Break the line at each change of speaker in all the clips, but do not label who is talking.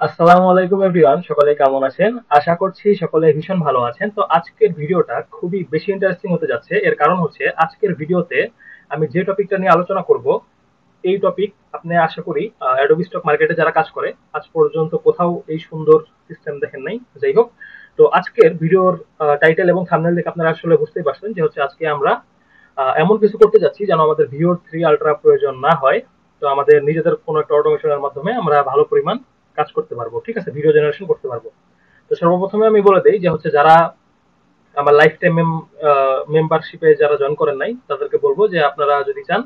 আসসালামু আলাইকুম এভরিওয়ান, সকলে কেমন আছেন? আশা করছি সকলে ভীষণ ভালো আছেন। তো আজকের ভিডিওটা খুবই বেশি ইন্টারেস্টিং হতে যাচ্ছে। এর কারণ হচ্ছে আজকের ভিডিওতে আমি যে টপিকটা নিয়ে আলোচনা করব, এই টপিক আপনি আশা করি অ্যাডোবি স্টক মার্কেটে যারা কাজ করে আজ পর্যন্ত কোথাও এই সুন্দর সিস্টেম দেখেন নাই। যাই হোক, তো আজকের ভিডিওর টাইটেল এবং থাম্বনেল দেখে আপনারা আসলে বুঝতেই পারছেন যে হচ্ছে আজকে আমরা এমন কিছু করতে যাচ্ছি যেন আমাদের ভিও 3 আলট্রা প্রয়োজন না হয়। তো আমাদের নিজেদের কোনো একটা অটোমেশনের মাধ্যমে আমরা ভালো পরিমাণ কাজ করতে পারবো, ঠিক আছে, ভিডিও জেনারেশন করতে পারবো। তো সর্বপ্রথমে আমি বলে দেই যে হচ্ছে যারা আমার লাইফ টাইম মেম্বারশিপে যারা জয়েন করেন নাই তাদেরকে বলবো যে আপনারা যদি চান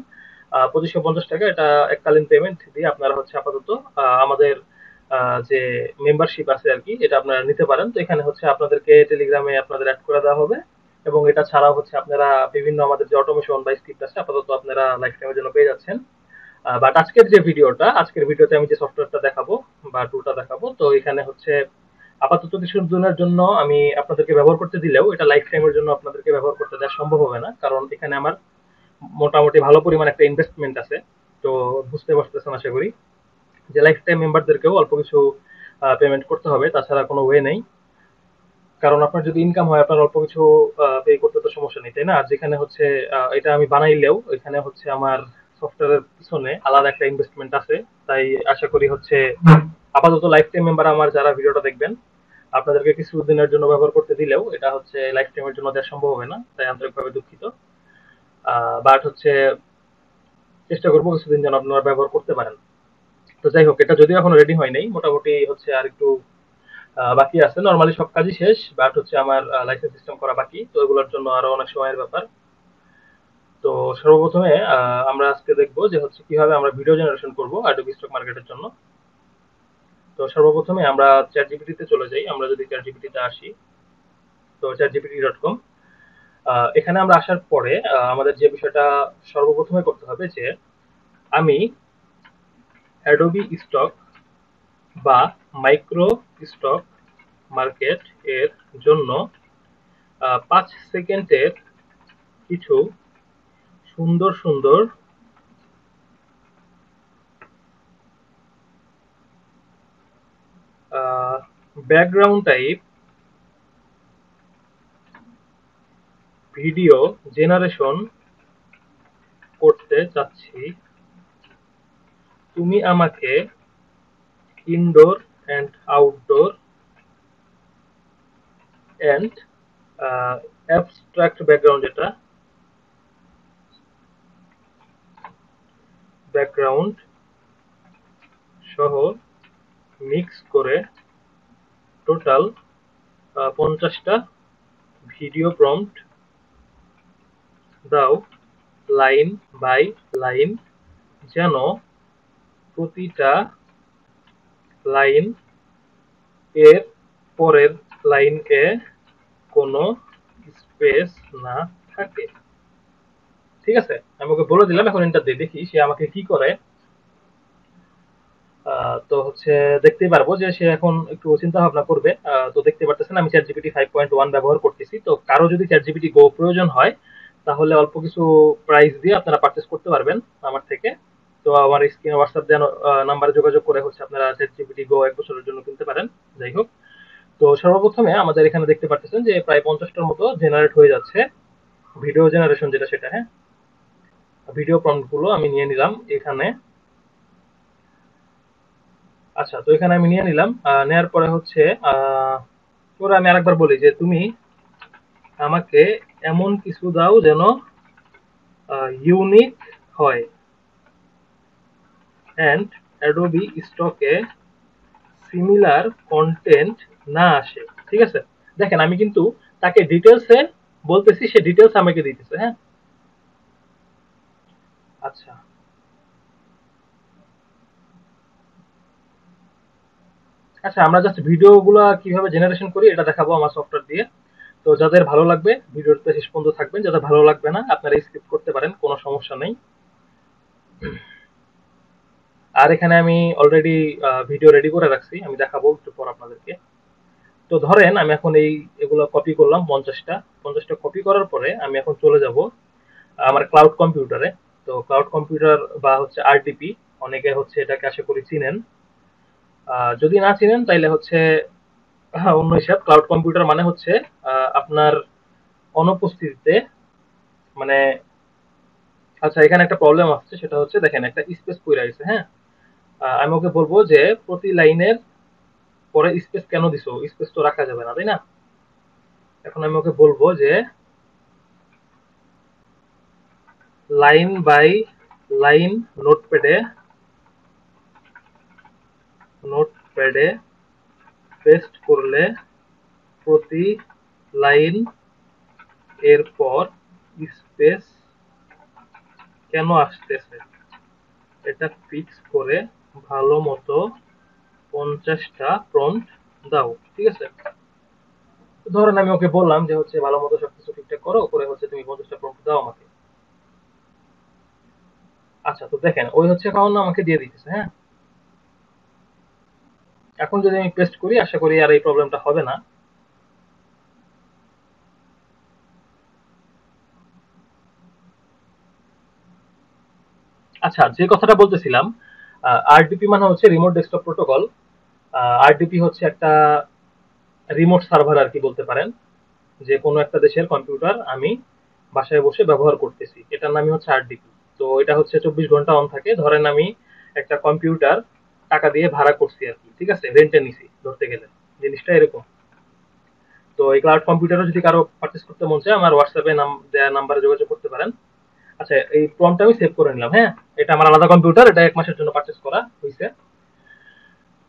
2550 টাকা এটা এককালীন পেমেন্ট দিয়ে আপনারা হচ্ছে আপাতত আমাদের যে মেম্বারশিপ আছে আর কি, এটা আপনারা নিতে পারেন। তো এখানে হচ্ছে আপনাদেরকে টেলিগ্রামে আপনাদের অ্যাড করে দেওয়া হবে, এবং এটা ছাড়াও হচ্ছে আপনারা বিভিন্ন আমাদের যে অটোমেশন বা স্ক্রিপ্ট আছে আপাতত আপনারা লাইফ টাইমের জন্য পেয়ে যাচ্ছেন। বাট আজকের ভিডিওতে আমি যে সফটওয়্যারটা দেখাবো বা টুলটা দেখাবো, তো এখানে হচ্ছে আপাতত কিছুদিনের জন্য আমি আপনাদেরকে ব্যবহার করতে দিলেও এটা লাইফ টাইমের জন্য আপনাদেরকে ব্যবহার করতে দেওয়া সম্ভব হবে না, কারণ এখানে আমার মোটামুটি ভালো পরিমাণ একটা ইনভেস্টমেন্ট আছে। তো বুঝতে পারতেছেন আশা করি যে লাইফ টাইম মেম্বারদেরকেও অল্প কিছু পেমেন্ট করতে হবে, তাছাড়া কোনো ওয়ে নেই। কারণ আপনার যদি ইনকাম হয় আপনার অল্প কিছু পে করতে তো সমস্যা নেই, তাই না? আর যেখানে হচ্ছে এটা আমি বানাইলেও এখানে হচ্ছে আমার সফটওয়্যারের পিছনে আলাদা একটা ইনভেস্টমেন্ট আছে। তাই আশা করি হচ্ছে আপাতত লাইফ টাইম মেম্বার আমার যারা ভিডিওটা দেখবেন, আপনাদেরকে কিছু দিনের জন্য ব্যবহার করতে দিলেও এটা হচ্ছে লাইফ টাইমের জন্য দেওয়া সম্ভব হবে না, তাই আন্তরিকভাবে দুঃখিত। বাট হচ্ছে চেষ্টা করবো কিছুদিন যেন আপনারা ব্যবহার করতে পারেন। তো যাই হোক, এটা যদিও এখনো রেডি হয় নাই, মোটামুটি হচ্ছে আর একটু বাকি আছে। নরমালি সব কাজই শেষ, বাট হচ্ছে আমার লাইসেন্স সিস্টেম করা বাকি, তো এগুলোর জন্য আরো অনেক সময়ের ব্যাপার। তো সর্বপ্রথমে আমরা আজকে দেখবো যে হচ্ছে কিভাবে আমরা ভিডিও জেনারেশন করব অ্যাডোবি স্টক মার্কেটের জন্য। তো সর্বপ্রথমে আমরা চ্যাট জিপিটিতে চলে যাই। আমরা যদি চ্যাট জিপিটিতে আসি, তো chatgpt.com, এখানে আমরা আসার পরে আমাদের যে বিষয়টা সর্বপ্রথমে করতে হবে যে আমি অ্যাডোবি স্টক বা মাইক্রো স্টক মার্কেট এর জন্য 5 সেকেন্ডের কিছু সুন্দর সুন্দর ব্যাকগ্রাউন্ড টাইপ ভিডিও জেনারেশন করতে চাচ্ছি। তুমি আমাকে indoor and outdoor and abstract background, যেটা ব্যাকগ্রাউন্ড সহ মিক্স করে টোটাল 50টা ভিডিও প্রম্পট দাও, লাইন বাই লাইন, যেন প্রতিটা লাইন এর পরের লাইন এ কোনো স্পেস না থাকে। ঠিক আছে, আমি ওকে বলে দিলাম, এখন এন্টার দিয়ে দেখি সে আমাকে কি করে। তো হচ্ছে দেখতেই পারবো যে সে এখন একটু চিন্তা ভাবনা করবে। তো দেখতে পারতেছেন আমি চ্যাট জিপিটি 5.1 ব্যবহার করতেছি। তো কারো যদি চ্যাট জিপিটি গো প্রয়োজন হয় তাহলে অল্প কিছু প্রাইস দিয়ে আপনারা পারচেস করতে পারবেন আমার থেকে। তো আমার স্ক্রিনে হোয়াটসঅ্যাপ দেওয়া নাম্বারে যোগাযোগ করে হচ্ছে আপনারা চ্যাট জিপিটি গো 1 বছরের জন্য কিনতে পারেন। যাই হোক, তো সর্বপ্রথমে আমাদের এখানে দেখতে পাচ্ছেন যে প্রায় 50টার মতো জেনারেট হয়ে যাচ্ছে ভিডিও জেনারেশন, যেটা সেটা, হ্যাঁ, ভিডিও প্রম্পট গুলো আমি নিয়ে নিলাম এখানে। আচ্ছা, তো এখানে আমি নিয়ে নিলাম। নেয়ার পরে হচ্ছে ওরা আমি আরেকবার বলি যে তুমি আমাকে এমন কিছু দাও যেন ইউনিক হয় অ্যান্ড অ্যাডোবি স্টকে সিমিলার কন্টেন্ট না আসে। ঠিক আছে, দেখেন আমি কিন্তু তাকে ডিটেলসে বলতেছি, সে ডিটেলস আমাকে দিতেছে। হ্যাঁ, আচ্ছা, আচ্ছা, আমরা জাস্ট ভিডিও গুলা কিভাবে জেনারেশন করি এটা দেখাবো আমার সফটওয়্যার দিয়ে। তো যাদের ভালো লাগবে ভিডিওতে শেষ পর্যন্ত থাকবেন, যাদের ভালো লাগবে না আপনারা স্কিপ করতে পারেন, কোনো সমস্যা নেই। আর এখানে আমি অলরেডি ভিডিও রেডি করে রাখছি, আমি দেখাবো একটু পর আপনাদেরকে। তো ধরেন আমি এখন এগুলো কপি করলাম 50টা কপি করার পরে আমি এখন চলে যাব আমার ক্লাউড কম্পিউটারে। তো ক্লাউড কম্পিউটার বা হচ্ছে আরডিপি, অনেকে হচ্ছে এটাকে আশা করি চিনেন। যদি না চিনেন তাইলে হচ্ছে অন্য হিসাব। ক্লাউড কম্পিউটার মানে হচ্ছে আপনার অনুপস্থিতিতে, মানে আচ্ছা এখানে একটা প্রবলেম আসছে, সেটা হচ্ছে দেখেন একটা স্পেস কইরা আছে, হ্যাঁ। আমি ওকে বলবো যে প্রতি লাইনের পরে স্পেস কেন দিছো, স্পেস তো রাখা যাবে না, তাই না? এখন আমি ওকে বলবো যে লাইন বাই লাইন নোটপ্যাডে নোটপ্যাডে পেস্ট করলে প্রতি লাইন এর পর স্পেস কেন আসতেছে এটা ফিক্স করে ভালো মতো 50টা প্রম্পট দাও, ঠিক আছে? ধরেন আমি ওকে বললাম যে হচ্ছে ভালো মতো সবকিছু ঠিকঠাক করো, করে হচ্ছে তুমি 50টা প্রম্পট দাও আমাকে। আচ্ছা তো দেখেন ওই হচ্ছে এখন আমাকে দিয়ে দিতেছে, হ্যাঁ। এখন যদি আমি পেস্ট করি আশা করি আর এই প্রবলেমটা হবে না। আচ্ছা যে কথাটা বলতেছিলাম, আরডিপি মানে হচ্ছে রিমোট ডেস্কটপ প্রোটোকল। আরডিপি হচ্ছে একটা রিমোট সার্ভার আর কি বলতে পারেন, যে কোনো একটা দেশের কম্পিউটার আমি বাসায় বসে ব্যবহার করতেছি, এটার নামই হচ্ছে আরডিপি। তো এটা হচ্ছে 24 ঘন্টা অন থাকে। ধরেন আমি একটা কম্পিউটার টাকা দিয়ে ভাড়া করছি আর কি, ঠিক আছে, রেন্টে নিছি ধরতে গেলে, জিনিসটা এরকম। তো এই ক্লাউড কম্পিউটারও যদি কারো পারচেস করতে মন চায় আমার হোয়াটসঅ্যাপে দেয়া নাম্বারে যোগাযোগ করতে পারেন। আচ্ছা এই প্রম্পটটা আমি সেভ করে নিলাম, হ্যাঁ। এটা আমার আলাদা কম্পিউটার, এটা 1 মাসের জন্য পারচেস করা হয়েছে।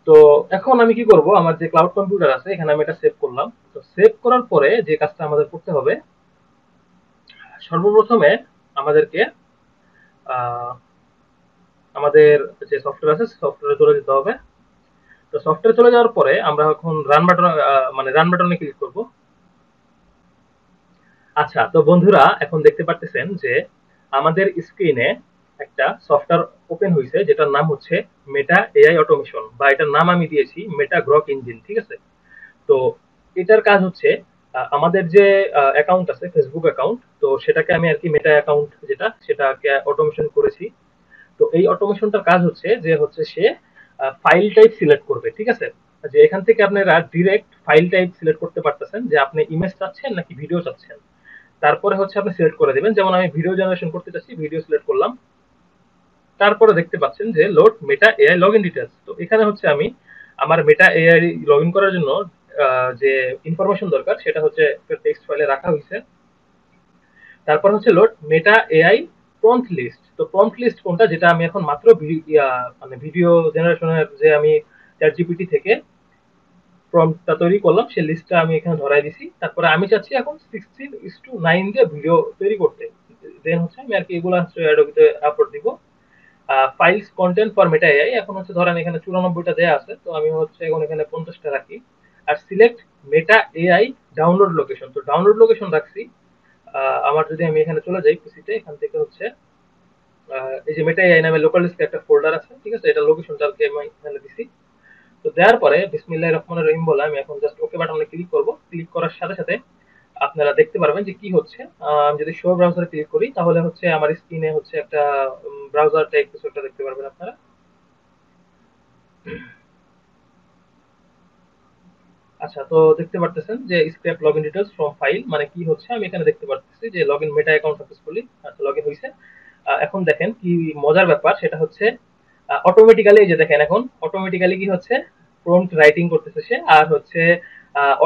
তো এখন আমি কি করব, আমার যে ক্লাউড কম্পিউটার আছে এখানে আমি এটা সেভ করলাম। তো সেভ করার পরে যে কাজটা আমাদের করতে হবে, সর্বপ্রথমে আমাদেরকে আহ, আমাদের যে সফটওয়্যার আছে সফটওয়্যারে চলে যেতে হবে। তো সফটওয়্যারে চলে যাওয়ার পরে আমরা এখন রান বাটন, মানে রান বাটনে ক্লিক করব। আচ্ছা তো বন্ধুরা এখন দেখতে পারতেছেন যে আমাদের স্ক্রিনে একটা সফটওয়্যার ওপেন হয়েছে যেটার নাম হচ্ছে মেটা এআই অটোমেশন, বা এটার নাম আমি দিয়েছি মেটা গ্রক ইঞ্জিন, ঠিক আছে? তো এটার কাজ হচ্ছে আমাদের যে অ্যাকাউন্ট আছে ফেসবুক অ্যাকাউন্ট, তো সেটাকে আমি আর কি মেটা অ্যাকাউন্ট যেটা সেটাকে অটোমেশন করেছি। তো এই অটোমেশনটার কাজ হচ্ছে যে হচ্ছে সে ফাইল টাইপ সিলেক্ট করবে, ঠিক আছে? যে এখান থেকে আপনারা ডিরেক্ট ফাইল টাইপ সিলেক্ট করতে পারতেছেন যে আপনি ইমেজ চাচ্ছেন নাকি ভিডিও চাচ্ছেন। তারপরে হচ্ছে আপনি সিলেক্ট করে দিবেন, যেমন আমি ভিডিও জেনারেশন করতে চাচ্ছি, ভিডিও সিলেক্ট করলাম। তারপরে দেখতে পাচ্ছেন যে load Meta AI login details. তো এখানে হচ্ছে আমি আমার মেটা এআই লগইন করার জন্য যে ইনফরমেশন দরকার সেটা হচ্ছে একটা টেক্সট ফাইলে রাখা হয়েছে। তারপর হচ্ছে load Meta AI prompt list. তো প্রম্পট লিস্ট কোনটা, যেটা আমি এখন মাত্র মানে ভিডিও জেনারেশনের যে আমি চ্যাট জিপিটি থেকে প্রম্পটটা তৈরি করলাম সেই লিস্টটা আমি এখানে ধরাই দিছি। তারপরে আমি চাচ্ছি এখন 16:9 দিয়ে ভিডিও তৈরি করতে। দেন হচ্ছে আমি আর কি এগুলো হচ্ছে অ্যাডোবিতে আপলোড দিব। Files content for Meta AI, এখন হচ্ছে ধরেন এখানে 94টা দেয়া আছে, তো আমি হচ্ছে এখন এখানে 50টা রাখি। আর select Meta AI download location, তো ডাউনলোড লোকেশন রাখছি। আমার যদি আমি এখানে চলে যাই পিসিতে, এখান থেকে হচ্ছে এই যে মেটা এআই নামে লোকাল ডিস্কে একটা ফোল্ডার আছে, ঠিক আছে, এটা লোকেশনটা আমি এখানে দিছি। তো দেওয়ার পরে বিসমিল্লাহির রহমানির রহিম বলে আমি এখন জাস্ট ওকে বাটনে ক্লিক করব। ক্লিক করার সাথে সাথে আপনারা দেখতে পারবেন যে কি হচ্ছে। আমি যদি শো ব্রাউজারে ক্লিক করি তাহলে হচ্ছে আমার স্ক্রিনে হচ্ছে একটা ব্রাউজার টাইপ কিছু একটা দেখতে পারবেন আপনারা। আচ্ছা তো দেখতে পারতেছেন যে scrap login details from file মানে কি হচ্ছে, আমি এখানে দেখতে পারতেছি যে লগইন মেটা অ্যাকাউন্ট সাকসেসফুলি, আচ্ছা লগইন হয়েছে। এখন দেখেন কি মজার ব্যাপার, সেটা হচ্ছে অটোমেটিক্যালি এই যে দেখেন এখন অটোমেটিক্যালি কি হচ্ছে প্রম্পট রাইটিং করতেছে সে, আর হচ্ছে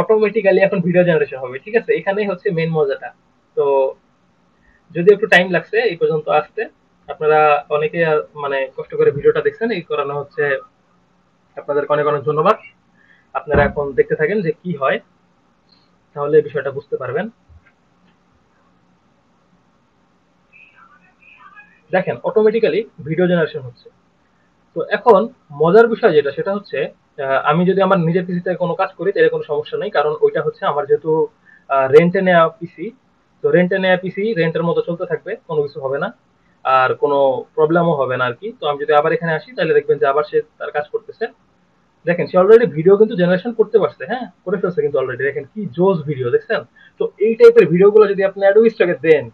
অটোমেটিক্যালি এখন ভিডিও জেনারেশন হবে, ঠিক আছে? এখানেই হচ্ছে মেন মজাটা। তো যদি একটু টাইম লাগছে এই পর্যন্ত আসতে, আপনারা অনেকে মানে কষ্ট করে ভিডিওটা দেখছেন, এই কারণে হচ্ছে আপনাদেরকে অনেক অনেক ধন্যবাদ। আপনারা এখন দেখতে থাকেন যে কি হয়, তাহলে বিষয়টা বুঝতে পারবেন। দেখেন অটোমেটিক্যালি ভিডিও জেনারেশন হচ্ছে। তো এখন মজার বিষয় যেটা সেটা হচ্ছে আমি যদি আমার নিজের পিসিতে কোনো কাজ করি তাহলে কোনো সমস্যা নেই, কারণ ওইটা হচ্ছে আমার যেহেতু রেন্টে নেওয়া পিসি। তো রেন্টে নেওয়া পিসি রেন্টের মতো চলতে থাকবে, কোনো কিছু হবে না, আর কোনো প্রবলেমও হবে না আর কি। তো আমি যদি আবার এখানে আসি তাহলে দেখবেন যে আবার সে তার কাজ করতেছে। দেখেন সে অলরেডি ভিডিও কিন্তু জেনারেশন করতে পারছে, হ্যাঁ করে ফেলছে কিন্তু অলরেডি, দেখেন কি জোস ভিডিও দেখছেন। তো এই টাইপের ভিডিওগুলো যদি আপনি অ্যাডোবি স্টকে দেন,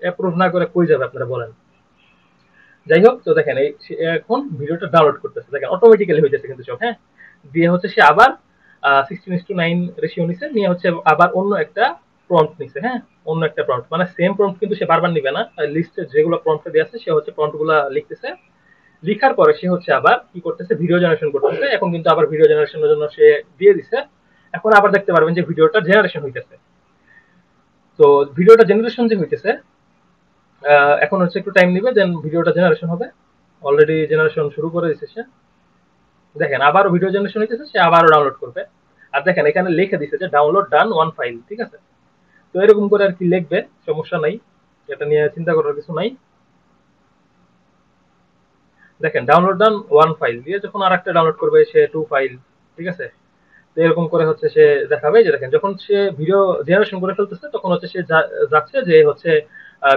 অ্যাপ্রুভ না করে কই যাবে আপনারা বলেন? যাই হোক, তো দেখেন এই সে এখন ভিডিওটা ডাউনলোড করতেছে, দেখেন অটোমেটিক্যালি হইতেছে কিন্তু সব। হ্যাঁ, দিয়ে হচ্ছে সে আবার 16:9 রেশিও নিছে, নিয়ে হচ্ছে আবার অন্য একটা প্রম্পট নিছে। হ্যাঁ, অন্য একটা প্রম্পট, মানে সেম প্রম্পট কিন্তু সে বারবার নিবে না, লিস্টে যেগুলো প্রম্পটে দেওয়া আছে সে হচ্ছে প্রম্পট গুলা লিখতেছে। লিখার পরে সে হচ্ছে আবার কি করতেছে, ভিডিও জেনারেশন করতেছে। এখন কিন্তু আবার ভিডিও জেনারেশনের জন্য সে দিয়ে দিছে। এখন আবার দেখতে পারবেন যে ভিডিওটা জেনারেশন হইতেছে। তো ভিডিওটা জেনারেশন যে হইতেছে, এখন হচ্ছে একটু টাইম নিবে, দেন ভিডিওটা জেনারেশন হবে। অলরেডি জেনারেশন শুরু করে দিচ্ছে সে। দেখেন আবারও ভিডিও জেনারেশন হইতেছে, সে আবারও ডাউনলোড করবে। আর দেখেন এখানে লিখে দিছে যে ডাউনলোড ডান ওয়ান ফাইল, ঠিক আছে। তো এরকম করে আর কি লিখবে, সমস্যা নাই, এটা নিয়ে চিন্তা করার কিছু নাই। দেখেন ডাউনলোড ডান ওয়ান ফাইল দিয়ে যখন আর একটা ডাউনলোড করবে সে টু ফাইল, ঠিক আছে। তো এরকম করে হচ্ছে সে দেখাবে যে দেখেন যখন সে ভিডিও জেনারেশন করে ফেলতেছে তখন হচ্ছে সে যাচ্ছে যে হচ্ছে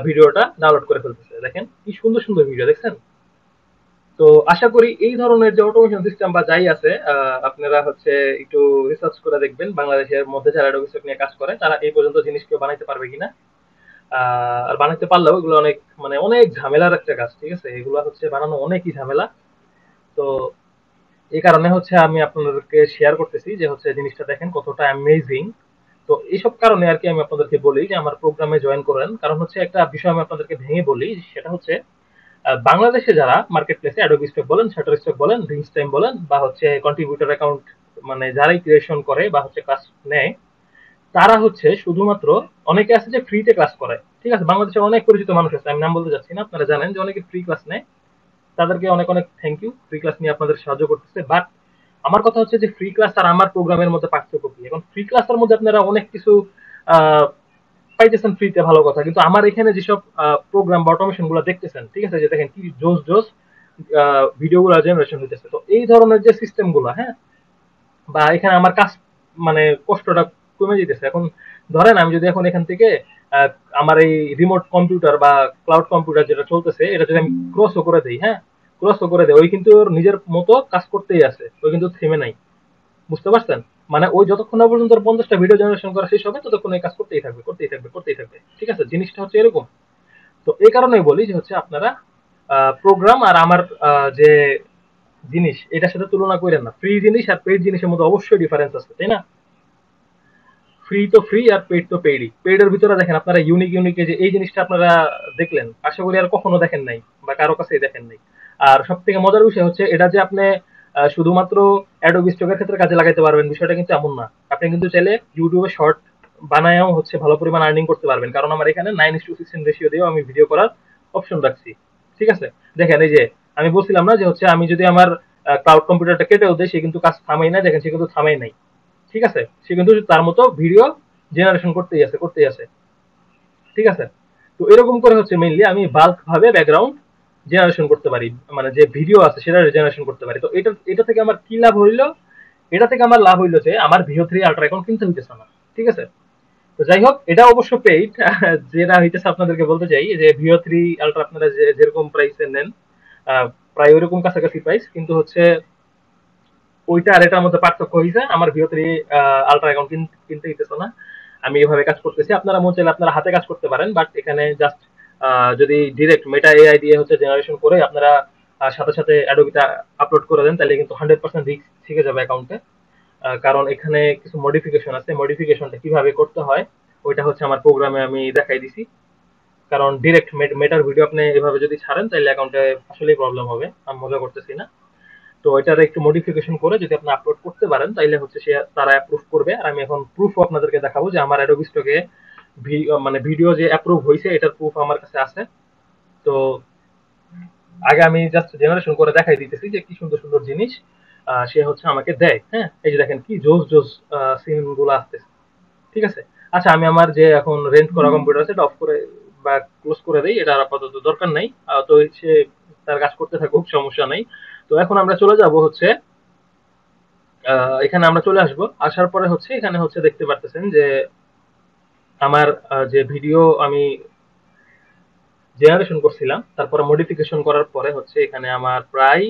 ভিডিওটা ডাউনলোড করে ফেলতেছে। দেখেন কি সুন্দর সুন্দর ভিডিও, দেখছেন। তো আশা করি এই ধরনের যে অটোমেশন সিস্টেম বা যাই আছে, আপনারা হচ্ছে একটু রিসার্চ করে দেখবেন বাংলাদেশের মধ্যে যারা অ্যাডোবি স্টক নিয়ে কাজ করে তারা এই পর্যন্ত জিনিস কেউ বানাইতে পারবে কিনা। আর বানাইতে পারলেও এগুলো অনেক মানে অনেক ঝামেলার একটা কাজ, ঠিক আছে। এগুলো হচ্ছে বানানো অনেকই ঝামেলা। তো এই কারণে হচ্ছে আমি আপনাদেরকে শেয়ার করতেছি যে হচ্ছে জিনিসটা দেখেন কতটা অ্যামেজিং। তো এইসব কারণে আর কি আমি আপনাদেরকে বলি যে আমার প্রোগ্রামে জয়েন করেন। কারণ হচ্ছে একটা বিষয় আমি আপনাদেরকে ভেঙে বলি, সেটা হচ্ছে বাংলাদেশে যারা মার্কেট প্লেসে অ্যাডোবি স্টক বলেন, শাটার স্টক বলেন, রিংস টাইম বলেন, বা হচ্ছে কন্ট্রিবিউটর অ্যাকাউন্ট মানে যারাই ক্রিয়েশন করে বা হচ্ছে ক্লাস নেয়, তারা হচ্ছে শুধুমাত্র, অনেকে আছে যে ফ্রিতে ক্লাস করায়, ঠিক আছে। বাংলাদেশের অনেক পরিচিত মানুষ আছে, আমি নাম বলতে যাচ্ছি না, আপনারা জানেন যে অনেকে ফ্রি ক্লাস নেয়। তাদেরকে অনেক অনেক থ্যাংক ইউ, ফ্রি ক্লাস নিয়ে আপনাদের সাহায্য করতেছে। বাট আমার কথা হচ্ছে যে ফ্রি ক্লাস আর আমার প্রোগ্রামের মধ্যে পার্থক্য কি। এখন ফ্রি ক্লাসের মধ্যে আপনারা অনেক কিছু আহ, পাইতেছেন ফ্রিতে, ভালো কথা, কিন্তু আমার এখানে যেসব প্রোগ্রাম বা অটোমেশন গুলো দেখতেছেন, ঠিক আছে, যে দেখেন কি জোস জোস ভিডিও গুলো জেনারেশন হইতেছে। তো এই ধরনের যে সিস্টেম গুলা, হ্যাঁ, বা এখানে আমার কাজ মানে কষ্টটা কমে যেতেছে। এখন ধরেন আমি যদি এখন এখান থেকে আহ, আমার এই রিমোট কম্পিউটার বা ক্লাউড কম্পিউটার যেটা চলতেছে এটা যদি আমি ক্রসও করে দিই, হ্যাঁ, ক্রসও করে দেয়, ওই কিন্তু ওর নিজের মতো কাজ করতেই আছে, ওই কিন্তু থেমে নাই। বুঝতে পারছেন? মানে ওই যতক্ষণ না পর্যন্ত ওর 50টা ভিডিও জেনারেশন করা শেষ হবে ততক্ষণ এই কাজ করতেই থাকবে, করতেই থাকবে, করতেই থাকবে, ঠিক আছে। জিনিসটা হচ্ছে এরকম। তো এই কারণেই বলি যে হচ্ছে আপনারা প্রোগ্রাম আর আমার যে জিনিস এটার সাথে তুলনা করেন না। ফ্রি জিনিস আর পেইড জিনিসের মধ্যে অবশ্যই ডিফারেন্স আছে, তাই না? ফ্রি তো ফ্রি আর পেইড তো পেইডই। পেইডের ভিতরে দেখেন আপনারা ইউনিক ইউনিক যে এই জিনিসটা আপনারা দেখলেন, আশা করি আর কখনো দেখেন নাই বা কারো কাছেই দেখেন নাই। আর সব থেকে মজার বিষয় হচ্ছে এটা যে আপনি শুধুমাত্র অ্যাডোবি স্টকের ক্ষেত্রে কাজে লাগাইতে পারবেন বিষয়টা কিন্তু এমন না। আপনি কিন্তু চাইলে ইউটিউবে শর্ট বানায়ও হচ্ছে ভালো পরিমাণ আর্নিং করতে পারবেন, কারণ আমার এখানে 9:16 রেশিও দিয়েও আমি ভিডিও করার অপশন রাখছি, ঠিক আছে। দেখেন এই যে আমি বলছিলাম না যে হচ্ছে আমি যদি আমার ক্লাউড কম্পিউটারটা কেটেও দেয় সে কিন্তু কাজ থামাই না, দেখেন সে কিন্তু থামাই নাই, ঠিক আছে। সে কিন্তু তার মতো ভিডিও জেনারেশন করতেই আছে, করতেই আছে, ঠিক আছে। তো এরকম করে হচ্ছে মেইনলি আমি বাল্ক ভাবে ব্যাকগ্রাউন্ড জেনারেশন করতে পারি, মানে যে ভিডিও আছে সেটা জেনারেশন করতে পারি। তো এটা এটা থেকে আমার কি লাভ হইলো, এটা থেকে আমার লাভ হইলো যে আমার ভিও থ্রি আলট্রা এখন কিনতে হইতেছে না, ঠিক আছে। তো যাই হোক, এটা অবশ্য পেইড, যেটা হইতেছে আপনাদেরকে বলতে চাই যে ভিও থ্রি আলট্রা আপনারা যেরকম প্রাইসে নেন, আহ, প্রায় ওইরকম কাছাকাছি প্রাইস, কিন্তু হচ্ছে ওইটা আর এটার মধ্যে পার্থক্য হয়েছে আমার ভিও থ্রি আলট্রা এখন কিনতে হইতেছে না। আমি এভাবে কাজ করতেছি, আপনারা মন চাইলে আপনারা হাতে কাজ করতে পারেন, বাট এখানে জাস্ট যদি ডিরেক্ট মেটা এআই দিয়ে হচ্ছে জেনারেশন করে আপনারা সাথে সাথে অ্যাডোবিটা আপলোড করে দেন তাহলে কিন্তু 100% রিস্ক থেকে যাবে অ্যাকাউন্টে। কারণ এখানে কিছু মডিফিকেশন আছে, মডিফিকেশনটা কিভাবে করতে হয় ওইটা হচ্ছে আমার প্রোগ্রামে আমি দেখাই দিছি। কারণ ডিরেক্ট মেটার ভিডিও আপনি এভাবে যদি ছাড়েন তাহলে অ্যাকাউন্টে আসলেই প্রবলেম হবে, আমি মজা করতেছি না। তো এটার একটু মডিফিকেশন করে যদি আপনি আপলোড করতে পারেন তাইলে হচ্ছে সে তারা অ্যাপ্রুভ করবে। আর আমি এখন প্রুফও আপনাদেরকে দেখাবো যে আমার অ্যাডোবি স্টকে মানে ভিডিও যে অ্যাপ্রুভ হয়েছে এটার প্রুফ আমার কাছে আছে। তো আগে আমি জাস্ট জেনারেশন করে দেখাই দিতেছি যে কি সুন্দর সুন্দর জিনিস সে হচ্ছে আমাকে দেয়। হ্যাঁ, এই যে দেখেন কি জোস জোস সিন গুলো আসতেছে, ঠিক আছে। আচ্ছা আমি আমার যে এখন রেন্ট করা কম্পিউটার আছে এটা অফ করে বা ক্লোজ করে দেই, এটা আর আপাতত দরকার নাই। তো সে তার কাজ করতে থাকুক, সমস্যা নাই। তো এখন আমরা চলে যাব হচ্ছে এখানে আমরা চলে আসব, আসার পরে হচ্ছে এখানে হচ্ছে দেখতে পারতেছেন যে আমার যে ভিডিও আমি জেনারেশন করছিলাম তারপরে মডিফিকেশন করার পরে হচ্ছে এখানে আমার প্রায়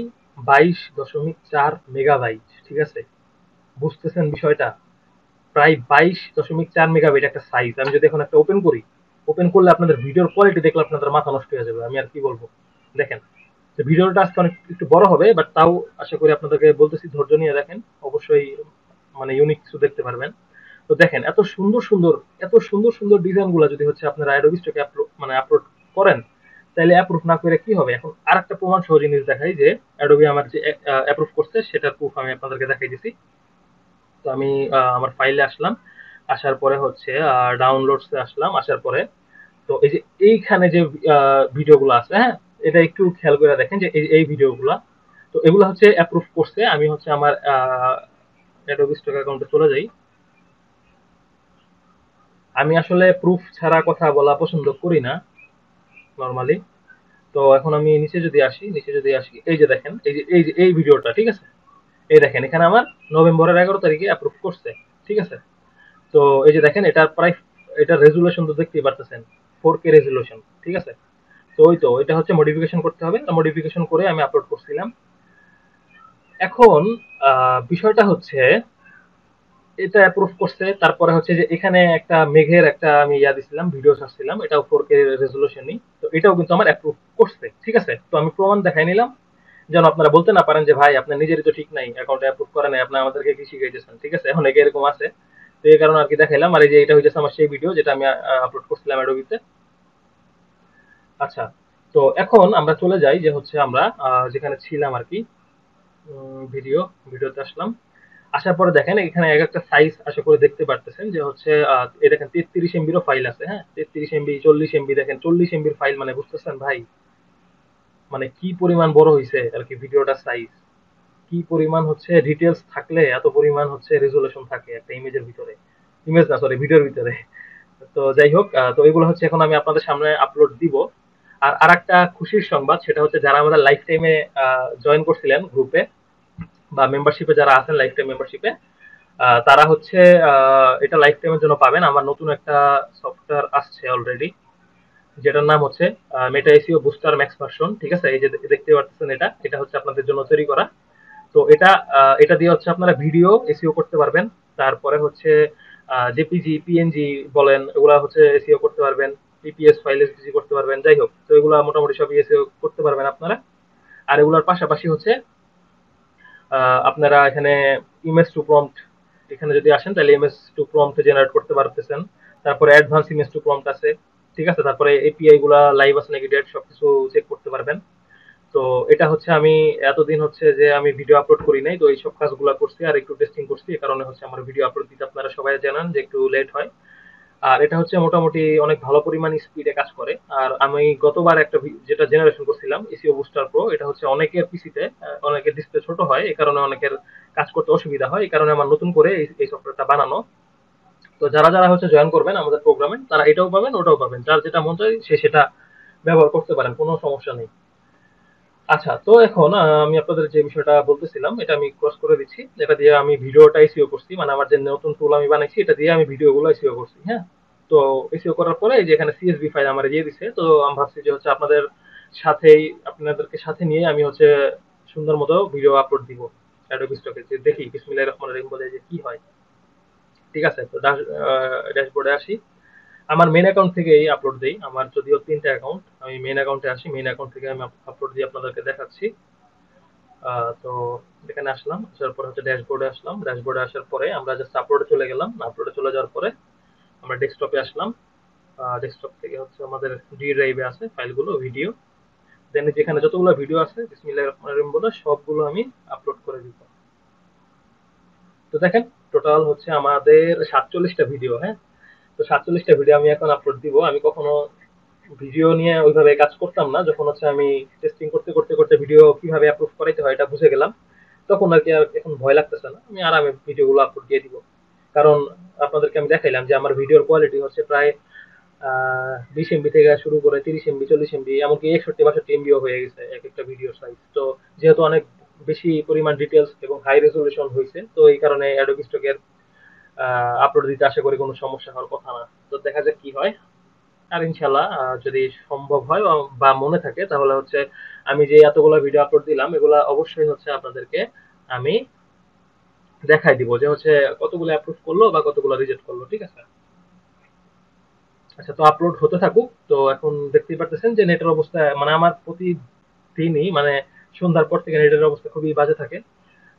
22.4 মেগাবাইট, ঠিক আছে। বুঝতেছেন বিষয়টা? প্রায় 22.4 মেগাবাইট একটা সাইজ। আমি যদি এখন একটা ওপেন করি, ওপেন করলে আপনাদের ভিডিওর কোয়ালিটি দেখলে আপনাদের মাথা নষ্ট হয়ে যাবে, আমি আর কি বলবো। দেখেন ভিডিওটা আজকে অনেক একটু বড় হবে, বাট তাও আশা করি আপনাদেরকে বলতেছি ধৈর্য নিয়ে দেখেন, অবশ্যই মানে ইউনিক কিছু দেখতে পারবেন। তো দেখেন এত সুন্দর সুন্দর ডিজাইন গুলা যদি হচ্ছে আপনারা অ্যাডোবি স্টকে মানে আপলোড করেন, তাহলে অ্যাপ্রুভ না করে কি হবে। এখন আরেকটা প্রমাণ সহ জিনিস দেখাই যে অ্যাডোবি আমার যে অ্যাপ্রুভ করছে সেটার প্রুফ আমি আপনাদেরকে দেখাই দিছি। তো আমি আমার ফাইলে আসলাম, আসার পরে হচ্ছে ডাউনলোডসে আসলাম, আসার পরে তো এই যে এইখানে যে ভিডিওগুলো আছে, হ্যাঁ, এটা একটু খেয়াল করে দেখেন যে এই ভিডিওগুলা, তো এগুলো হচ্ছে অ্যাপ্রুভ করছে। আমি হচ্ছে আমার অ্যাডোবি স্টক অ্যাকাউন্টে চলে যাই। আমি আসলে প্রুফ ছাড়া কথা বলা পছন্দ করি না নরমালি। তো এখন আমি নিচে যদি আসি, এই যে দেখেন এই ভিডিওটা, ঠিক আছে, এই দেখেন এখানে আমার নভেম্বরের 11 তারিখে অ্যাপ্রুভ করছে, ঠিক আছে। তো এই যে দেখেন এটা প্রায়, এটা রেজুলেশন তো দেখতেই পারতেছেন, 4K রেজুলেশন, ঠিক আছে। তো ওই তো এটা হচ্ছে মডিফিকেশন করতে হবে, মডিফিকেশন করে আমি আপলোড করছিলাম। এখন বিষয়টা হচ্ছে এটা অ্যাপ্রুভ করছে, তারপরে হচ্ছে যে এখানে একটা মেঘের একটা আমি দিছিলাম, ভিডিও ছাড়ছিলাম, এটাও 4K রেজুলেশনই, তো এটাও কিন্তু আমার অ্যাপ্রুভ করছে, ঠিক আছে। তো আমি প্রমাণ দেখাই নিলাম, যেন আপনারা বলতে না পারেন যে ভাই আপনার নিজেরই তো ঠিক নাই, অ্যাকাউন্টে অ্যাপ্রুভ করে নাই, আপনি আমাদেরকে কি শিখাইতেছেন, ঠিক আছে। এখন এরকম আছে, তো এই কারণে আর কি দেখাইলাম। আর এই যে এটা হইতেছে আমার সেই ভিডিও যেটা আমি আপলোড করছিলাম অ্যাডোবিতে। আচ্ছা, তো এখন আমরা চলে যাই যে হচ্ছে আমরা যেখানে ছিলাম আর কি, ভিডিওতে আসলাম। আসার পরে দেখেন এখানে এক একটা সাইজ আশা করে দেখতে পারতেছেন যে হচ্ছে এই দেখেন 33 এমবিরও ফাইল আছে, হ্যাঁ, 33 এমবি, 40 এমবি, দেখেন 40 এমবির ফাইল, মানে বুঝতেছেন ভাই মানে কি পরিমাণ বড় হয়েছে আর কি ভিডিওটার সাইজ, কি পরিমাণ হচ্ছে ডিটেলস থাকলে এত পরিমাণ হচ্ছে রেজুলেশন থাকে একটা ইমেজের ভিতরে, ইমেজ না সরি ভিডিওর ভিতরে। তো যাই হোক, তো এগুলো হচ্ছে এখন আমি আপনাদের সামনে আপলোড দিব। আর আরেকটা খুশির সংবাদ, সেটা হচ্ছে যারা আমাদের লাইফ টাইমে জয়েন করছিলেন গ্রুপে বা মেম্বারশিপে, যারা আছেন লাইফ টাইম মেম্বারশিপে, তারা হচ্ছে এটা লাইফ টাইমের জন্য পাবেন। আমার নতুন একটা সফটওয়্যার আসছে অলরেডি, যেটার নাম হচ্ছে মেটা এসিও বুস্টার ম্যাক্স ভার্সন, ঠিক আছে। এই যে দেখতে পাচ্ছেন, এটা এটা হচ্ছে আপনাদের জন্য তৈরি করা। তো এটা দিয়ে হচ্ছে আপনারা ভিডিও এসইও করতে পারবেন। তারপরে হচ্ছে জেপিজি, পিএনজি বলেন, এগুলা হচ্ছে এসইও করতে পারবেন। পিপিএস ফাইল এসপিজি করতে পারবেন। যাই হোক, তো এগুলা মোটামুটি সব এসইও করতে পারবেন আপনারা। আর এগুলোর পাশাপাশি হচ্ছে আপনারা এখানে ইমেজ টু প্রম্পট, এখানে যদি আসেন তাহলে ইমেজ টু প্রম্পট জেনারেট করতে পারতেছেন। তারপরে অ্যাডভান্স ইমেজ টু প্রম্পট আছে, ঠিক আছে। তারপরে এপিআই গুলা লাইভ আছে নাকি ডেট সবকিছু চেক করতে পারবেন। তো এটা হচ্ছে আমি এতদিন হচ্ছে যে আমি ভিডিও আপলোড করি নাই, তো এইসব কাজগুলো করছি আর একটু টেস্টিং করছি, এই কারণে হচ্ছে আমার ভিডিও আপলোড দিতে আপনারা সবাই জানান যে একটু লেট হয়। আর এটা হচ্ছে মোটামুটি অনেক ভালো পরিমাণ স্পিডে কাজ করে। আর আমি গতবার একটা যেটা জেনারেশন করছিলাম এসিও বুস্টার প্রো, এটা হচ্ছে অনেকের পিসিতে, অনেকের ডিসপ্লে ছোট হয়, এই কারণে অনেকের কাজ করতে অসুবিধা হয়, এই কারণে আমার নতুন করে এই সফটওয়্যারটা বানানো। তো যারা যারা হচ্ছে জয়েন করবেন আমাদের প্রোগ্রামে, তারা এটাও পাবেন ওটাও পাবেন, যার যেটা মন চায় সে সেটা ব্যবহার করতে পারেন, কোনো সমস্যা নেই। আচ্ছা, তো এখন আমি আপনাদের যে বিষয়টা বলতেছিলাম এটা আমি ক্রস করে দিচ্ছি। এটা দিয়ে আমি ভিডিওটা এসইও করছি, মানে আমার যে নতুন টুল আমি বানাইছি এটা দিয়ে আমি ভিডিওগুলো এসইও করছি, হ্যাঁ। তো এসইও করার পরে এই যে এখানে সিএসভি ফাইল আমার দিয়ে দিছে, তো আমি ভাবছি যে হচ্ছে সাথেই আপনাদেরকে সাথে নিয়ে আমি হচ্ছে সুন্দর মতো ভিডিও আপলোড দিব অ্যাডোবি স্টকে, যে দেখি বিসমিল্লাহির রহমানির রহিম বলে যে কি হয়। ঠিক আছে, তো ড্যাশবোর্ডে আসি। আমার মেইন অ্যাকাউন্ট থেকেই আপলোড দেই, আমার যদিও 3টা অ্যাকাউন্ট, আমি মেইন অ্যাকাউন্টে আসি, মেইন অ্যাকাউন্ট থেকে আমি আপলোড দিয়ে আপনাদেরকে দেখাচ্ছি। তো এখানে আসলাম, আসার পরে হচ্ছে ড্যাশবোর্ডে আসলাম, ড্যাশবোর্ডে আসার পরে আমরা জাস্ট আপলোডে চলে গেলাম, আপলোডে চলে যাওয়ার পরে আমরা ডেস্কটপে আসলাম। ডেস্কটপ থেকে হচ্ছে আমাদের ডি ড্রাইভে আছে ফাইলগুলো, ভিডিও, দেন যেখানে যতগুলো ভিডিও আছে বিসমিল্লাহির রহমানির রহিম বলে সবগুলো আমি আপলোড করে দিব। তো দেখেন টোটাল হচ্ছে আমাদের 47টা ভিডিও, হ্যাঁ। তো 47টা ভিডিও আমি এখন আপলোড দিব। আমি কখনো ভিডিও নিয়ে ওইভাবে কাজ করতাম না, যখন হচ্ছে আমি টেস্টিং করতে করতে করতে ভিডিও কিভাবে অ্যাপ্রুভ করাইতে হয় এটা বুঝে গেলাম, তখন আর কি আর এখন ভয় লাগতেছে না, আমি আরামে ভিডিওগুলো আপলোড দিয়ে দিব। কারণ আপনাদেরকে আমি দেখাইলাম যে আমার ভিডিওর কোয়ালিটি হচ্ছে প্রায় 20 এমবি থেকে শুরু করে 30 এমবি, 40 এমবি, এমনকি 61-62 এমবিও হয়ে গেছে এক একটা ভিডিও সাইজ। তো যেহেতু অনেক বেশি পরিমাণ ডিটেলস এবং হাই রেজলিউশন হয়েছে, তো এই কারণে অ্যাডোবি স্টকের আপলোড দিতে আশা করি কোনো সমস্যা হওয়ার কথা না। তো দেখা যাক কি হয়। আর ইনশাল্লাহ যদি সম্ভব হয় বা মনে থাকে তাহলে হচ্ছে আমি যে এতগুলো ভিডিও আপলোড দিলাম এগুলা অবশ্যই হচ্ছে আপনাদেরকে আমি দেখাই দিব যে হচ্ছে কতগুলো অ্যাপ্রুভ করলো বা কতগুলো রিজেক্ট করলো, ঠিক আছে। আচ্ছা, তো আপলোড হতে থাকুক। তো এখন দেখতেই পারতেছেন যে নেটের অবস্থা, মানে আমার প্রতি দিনই, মানে সন্ধ্যার পর থেকে নেটের অবস্থা খুবই বাজে থাকে।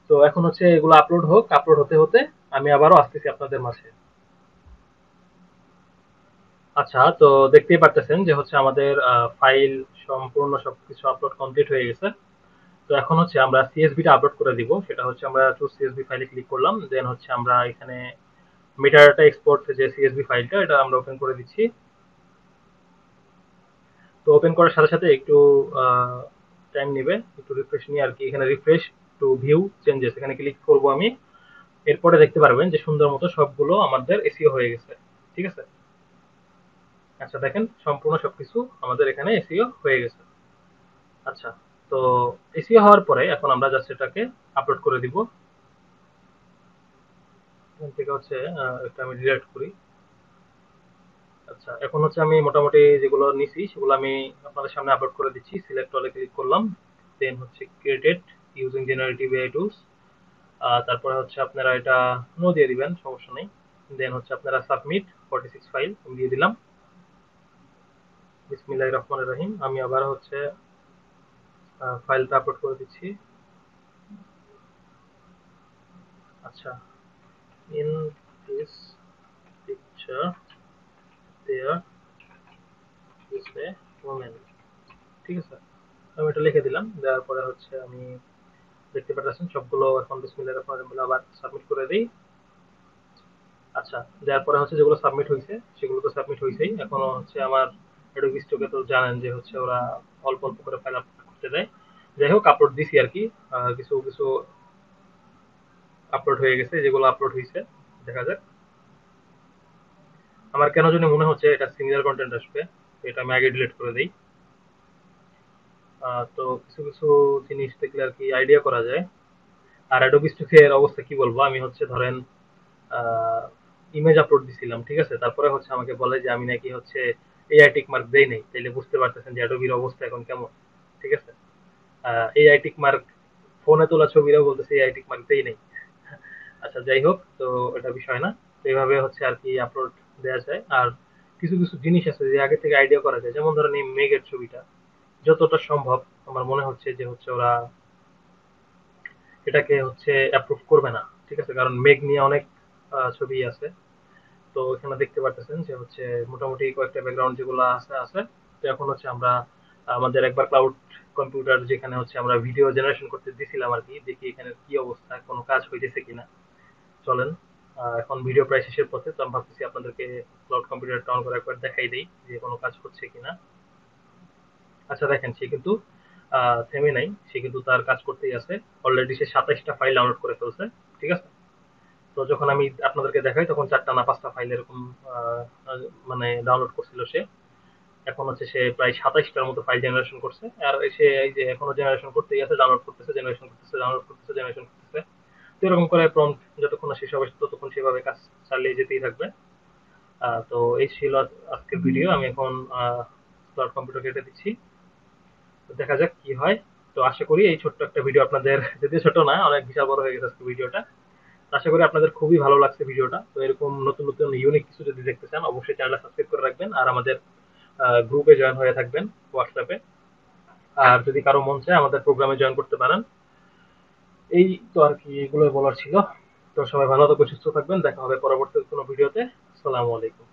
তো এখন হচ্ছে এগুলো আপলোড হোক, আপলোড হতে হতে আমি আবারও আসতেছি আপনাদের মাঝে। আচ্ছা, তো দেখতেই পারতেছেন যে হচ্ছে আমাদের ফাইল সম্পূর্ণ সবকিছু আপলোড কমপ্লিট হয়ে গেছে। তো এখন হচ্ছে আমরা সিএসভিটা আপলোড করে দিব। সেটা হচ্ছে আমরা চুজ সিএসভি ফাইলে ক্লিক করলাম, দেন হচ্ছে আমরা এখানে মেটাডাটা এক্সপোর্ট যে সিএসভি ফাইলটা এটা আমরা ওপেন করে দিচ্ছি। তো ওপেন করার সাথে সাথে একটু টাইম নেবে, একটু রিফ্রেশ নিয়ে আর কি। এখানে রিফ্রেশ টু ভিউ চেঞ্জেস এখানে ক্লিক করব আমি। এরপরে দেখতে পারবেন যে সুন্দর মতো সবগুলো আমাদের এসিও হয়ে গেছে। ঠিক আছে? আচ্ছা, দেখেন সম্পূর্ণ সবকিছু আমাদের এখানে এসিও হয়ে গেছে। আচ্ছা, তো এসিও হওয়ার পরে এখন আমরা জাস্ট এটাকে আপলোড করে দিব। এখান থেকে হচ্ছে একটা আমি ডিলিট করি। আচ্ছা, এখন হচ্ছে আমি মোটামুটি যেগুলো নিছি সেগুলো আমি আপনাদের সামনে আপলোড করে দিচ্ছি। সিলেক্ট অলে ক্লিক করলাম, দেন হচ্ছে created using generative AI tools. তারপরে হচ্ছে আপনারা এটা নো দিয়ে দিবেন, সমস্যা নেই। দেন হচ্ছে আপনারা সাবমিট 46 ফাইল আমি দিয়ে দিলাম। বিসমিল্লাহির রহমানির রহিম। আমি আবার হচ্ছে ফাইলটা আপলোড করে দিচ্ছি। আচ্ছা, in this picture there is a woman. ঠিক আছে, আমি এটা লিখে দিলাম। দেওয়ার পরে হচ্ছে আমি দেখতে পাচ্ছেন সবগুলো এখন বিসমিল্লাহির রহমানির রহিম বলে আবার সাবমিট করে দেই। আচ্ছা, দেওয়ার পরে হচ্ছে যেগুলো সাবমিট হয়েছে সেগুলো তো সাবমিট হয়েছেই। এখনো হচ্ছে আমার অ্যাডোবি স্টকে তো জানেন যে হচ্ছে ওরা অল্প অল্প করে ফাইল আপলোড করতে দেয়। যাই হোক, আপলোড দিছি আর কি। কিছু কিছু আপলোড হয়ে গেছে, যেগুলো আপলোড হয়েছে দেখা যাক। আমার কেন জানি মনে হচ্ছে এটা সিমিলার কন্টেন্ট আসবে, এটা আমি আগে ডিলিট করে দিই। তো কিছু কিছু জিনিস দেখলে আর কি আইডিয়া করা যায়। আর অ্যাডোবি স্টকের অবস্থা কি বলবো, আমি হচ্ছে ধরেন ইমেজ আপলোড দিছিলাম, ঠিক আছে, তারপরে হচ্ছে আমাকে বলে যে আমি নাকি হচ্ছে এআই টিক মার্ক দেই নাই। তাইলে বুঝতে পারতেছেন যে অ্যাডোবির অবস্থা এখন কেমন। ঠিক আছে, এআই টিক মার্ক ফোনে তোলা ছবিরাও বলতেছে এআই টিক মার্ক দেই নাই। আচ্ছা, যাই হোক, তো এটা বিষয় না। তো এইভাবে হচ্ছে আর কি আপলোড দেওয়া যায়। আর কিছু কিছু জিনিস আছে যে আগে থেকে আইডিয়া করা যায়, যেমন ধরেন এই মেঘের ছবিটা যতটা সম্ভব আমার মনে হচ্ছে যে হচ্ছে ওরা এটাকে হচ্ছে অ্যাপ্রুভ করবে না। ঠিক আছে, কারণ মেঘ নিয়ে অনেক ছবি আছে। তো এখানে দেখতে পারতেছেন যে হচ্ছে মোটামুটি কয়েকটা ব্যাকগ্রাউন্ড যেগুলো আছে আছে। তো এখন হচ্ছে আমরা আমাদের একবার ক্লাউড কম্পিউটার যেখানে হচ্ছে আমরা ভিডিও জেনারেশন করতে দিছিলাম আর কি, দেখি এখানে কি অবস্থা, কোনো কাজ হইতেছে কিনা। চলেন, এখন ভিডিও প্রায় শেষের পথে, তো আমি ভাবতেছি আপনাদেরকে ক্লাউড কম্পিউটার অন করে একবার দেখাই দেই যে কোনো কাজ হচ্ছে কিনা। আচ্ছা, দেখেন সে কিন্তু থেমে নাই, সে কিন্তু তার কাজ করতেই আছে। অলরেডি সে 27টা ফাইল ডাউনলোড করে ফেলছে। ঠিক আছে, তো যখন আমি আপনাদেরকে দেখাই তখন 4টা না 5টা ফাইল এরকম আহ, আহ, মানে ডাউনলোড করছিল সে। এখন হচ্ছে সে প্রায় 27টার মতো ফাইল জেনারেশন করছে। আর সে এই যে এখনো জেনারেশন করতেই আছে, ডাউনলোড করতেছে, জেনারেশন করতেছে, ডাউনলোড করতেছে, জেনারেশন করতেছে। তো এরকম করে প্রম্পট যতক্ষণ না শেষ হবে ততক্ষণ সেভাবে কাজ চালিয়ে যেতেই থাকবে। তো এই ছিল আজকের ভিডিও। আমি এখন ক্লাউড কম্পিউটার কেটে দিচ্ছি, তো দেখা যাক কি হয়। তো আশা করি এই ছোট্ট একটা ভিডিও আপনাদের, যদিও ছোট না, অনেক বিশাল বড় হয়ে গেছে আজকে ভিডিওটা। আশা করি আপনাদের খুবই ভালো লাগছে ভিডিওটা। তো এরকম নতুন নতুন ইউনিক কিছু যদি দেখতে চান অবশ্যই চ্যানেলটা সাবস্ক্রাইব করে রাখবেন, আর আমাদের গ্রুপে জয়েন হয়ে থাকবেন হোয়াটসঅ্যাপে। আর যদি কারো মন চায় আমাদের প্রোগ্রামে জয়েন করতে পারেন। এই তো আর কি, এগুলোই বলার ছিল। তো সবাই ভালো থাকবেন, সুস্থ থাকবেন, দেখা হবে পরবর্তী কোনো ভিডিওতে। আসসালামু আলাইকুম।